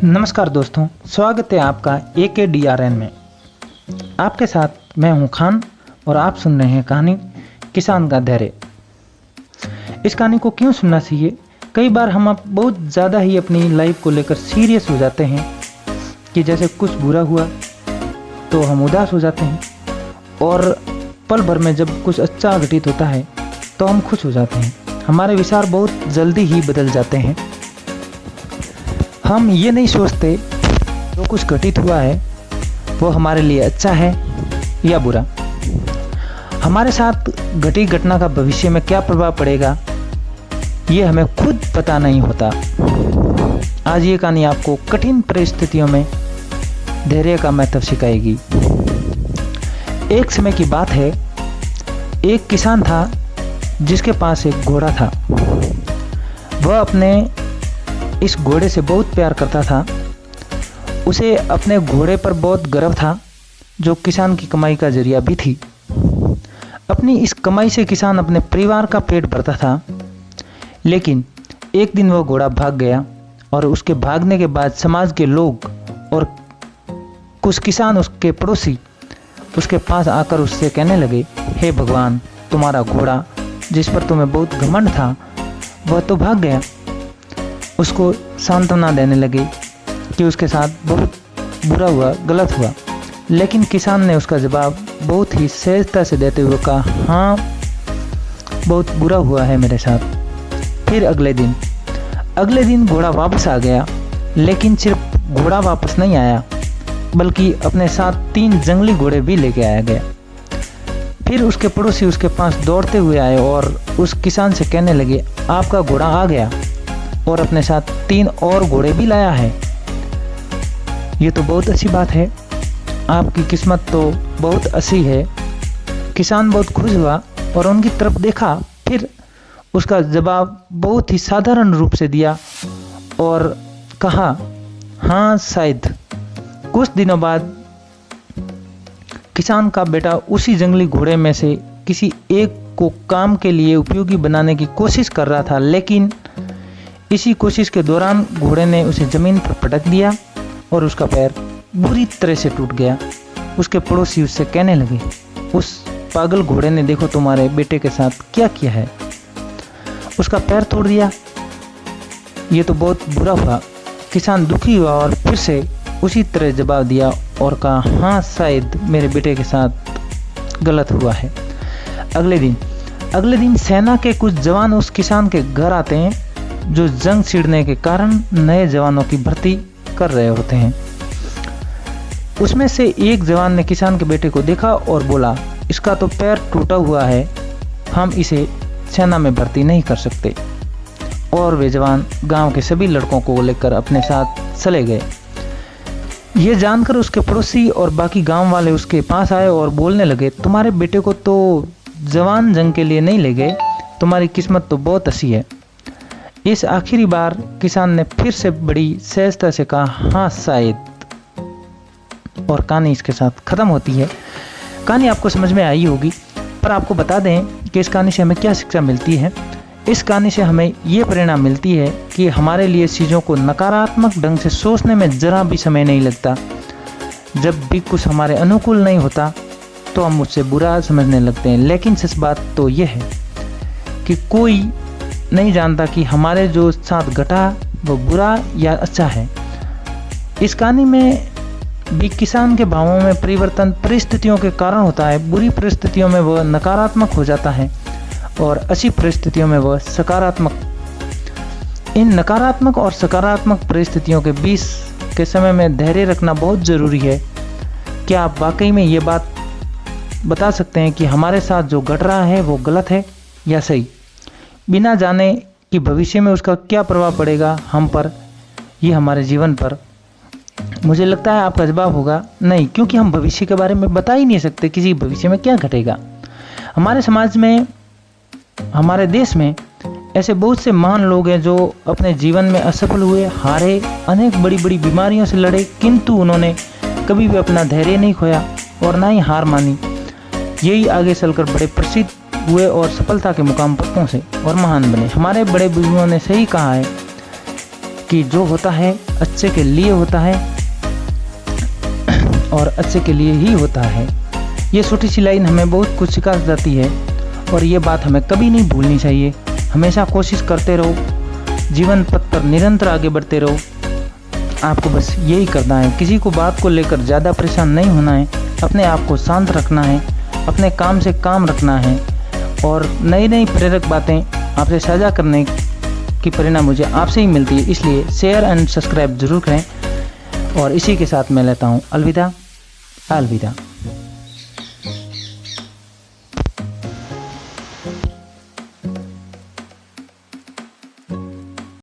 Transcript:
नमस्कार दोस्तों, स्वागत है आपका AKDRN में। आपके साथ मैं हूं खान और आप सुन रहे हैं कहानी किसान का धैर्य। इस कहानी को क्यों सुनना चाहिए? कई बार हम बहुत ज़्यादा ही अपनी लाइफ को लेकर सीरियस हो जाते हैं कि जैसे कुछ बुरा हुआ तो हम उदास हो जाते हैं, और पल भर में जब कुछ अच्छा घटित होता है तो हम खुश हो जाते हैं। हमारे विचार बहुत जल्दी ही बदल जाते हैं। हम ये नहीं सोचते जो कुछ घटित हुआ है वो हमारे लिए अच्छा है या बुरा। हमारे साथ घटी घटना का भविष्य में क्या प्रभाव पड़ेगा ये हमें खुद पता नहीं होता। आज ये कहानी आपको कठिन परिस्थितियों में धैर्य का महत्व सिखाएगी। एक समय की बात है, एक किसान था जिसके पास एक घोड़ा था। वह अपने इस घोड़े से बहुत प्यार करता था। उसे अपने घोड़े पर बहुत गर्व था, जो किसान की कमाई का जरिया भी थी। अपनी इस कमाई से किसान अपने परिवार का पेट भरता था। लेकिन एक दिन वह घोड़ा भाग गया, और उसके भागने के बाद समाज के लोग और कुछ किसान, उसके पड़ोसी, उसके पास आकर उससे कहने लगे, हे भगवान, तुम्हारा घोड़ा जिस पर तुम्हें बहुत घमंड था वह तो भाग गया। उसको सांत्वना देने लगे कि उसके साथ बहुत बुरा हुआ, गलत हुआ। लेकिन किसान ने उसका जवाब बहुत ही सहजता से देते हुए कहा, हाँ, बहुत बुरा हुआ है मेरे साथ। फिर अगले दिन घोड़ा वापस आ गया। लेकिन सिर्फ घोड़ा वापस नहीं आया, बल्कि अपने साथ 3 जंगली घोड़े भी लेके आया गया। फिर उसके पड़ोसी उसके पास दौड़ते हुए आए और उस किसान से कहने लगे, आपका घोड़ा आ गया और अपने साथ 3 और घोड़े भी लाया है। ये तो बहुत अच्छी बात है, आपकी किस्मत तो बहुत अच्छी है। किसान बहुत खुश हुआ और उनकी तरफ देखा। फिर उसका जवाब बहुत ही साधारण रूप से दिया और कहा, हाँ, शायद। कुछ दिनों बाद किसान का बेटा उसी जंगली घोड़े में से किसी एक को काम के लिए उपयोगी बनाने की कोशिश कर रहा था। लेकिन इसी कोशिश के दौरान घोड़े ने उसे जमीन पर पटक दिया और उसका पैर बुरी तरह से टूट गया। उसके पड़ोसी उससे कहने लगे, उस पागल घोड़े ने देखो तुम्हारे बेटे के साथ क्या किया है, उसका पैर तोड़ दिया। ये तो बहुत बुरा हुआ। किसान दुखी हुआ और फिर से उसी तरह जवाब दिया और कहा, हाँ, शायद मेरे बेटे के साथ गलत हुआ है। अगले दिन सेना के कुछ जवान उस किसान के घर आते हैं, जो जंग छिड़ने के कारण नए जवानों की भर्ती कर रहे होते हैं। उसमें से एक जवान ने किसान के बेटे को देखा और बोला, इसका तो पैर टूटा हुआ है, हम इसे सेना में भर्ती नहीं कर सकते। और वे जवान गांव के सभी लड़कों को लेकर अपने साथ चले गए। ये जानकर उसके पड़ोसी और बाकी गांव वाले उसके पास आए और बोलने लगे, तुम्हारे बेटे को तो जवान जंग के लिए नहीं ले गए, तुम्हारी किस्मत तो बहुत अच्छी है। इस आखिरी बार किसान ने फिर से बड़ी सहजता से कहा, हाँ, शायद। और कहानी इसके साथ खत्म होती है। कहानी आपको समझ में आई होगी, पर आपको बता दें कि इस कहानी से हमें क्या शिक्षा मिलती है। इस कहानी से हमें ये प्रेरणा मिलती है कि हमारे लिए चीज़ों को नकारात्मक ढंग से सोचने में ज़रा भी समय नहीं लगता। जब भी कुछ हमारे अनुकूल नहीं होता तो हम उससे बुरा समझने लगते हैं। लेकिन सच बात तो यह है कि कोई नहीं जानता कि हमारे जो साथ घटा वो बुरा या अच्छा है। इस कहानी में भी किसान के भावों में परिवर्तन परिस्थितियों के कारण होता है। बुरी परिस्थितियों में वह नकारात्मक हो जाता है और अच्छी परिस्थितियों में वह सकारात्मक। इन नकारात्मक और सकारात्मक परिस्थितियों के बीच के समय में धैर्य रखना बहुत ज़रूरी है। क्या आप वाकई में ये बात बता सकते हैं कि हमारे साथ जो घट रहा है वो गलत है या सही, बिना जाने कि भविष्य में उसका क्या प्रभाव पड़ेगा हम पर, ये हमारे जीवन पर? मुझे लगता है आपका जवाब होगा नहीं, क्योंकि हम भविष्य के बारे में बता ही नहीं सकते किसी भविष्य में क्या घटेगा। हमारे समाज में, हमारे देश में ऐसे बहुत से महान लोग हैं जो अपने जीवन में असफल हुए, हारे, अनेक बड़ी बड़ी बीमारियों से लड़े, किंतु उन्होंने कभी भी अपना धैर्य नहीं खोया और ना ही हार मानी। यही आगे चलकर बड़े प्रसिद्ध हुए और सफलता के मुकाम पर पहुँचे और महान बने। हमारे बड़े बुजुर्गों ने सही कहा है कि जो होता है अच्छे के लिए होता है और अच्छे के लिए ही होता है। ये छोटी सी लाइन हमें बहुत कुछ सिखा जाती है और ये बात हमें कभी नहीं भूलनी चाहिए। हमेशा कोशिश करते रहो, जीवन पथ पर निरंतर आगे बढ़ते रहो। आपको बस यही करना है, किसी को बात को लेकर ज़्यादा परेशान नहीं होना है, अपने आप को शांत रखना है, अपने काम से काम रखना है और नई नई प्रेरक बातें आपसे साझा करने की प्रेरणा मुझे आपसे ही मिलती है। इसलिए शेयर एंड सब्सक्राइब जरूर करें और इसी के साथ मैं लेता हूँ अलविदा। अलविदा।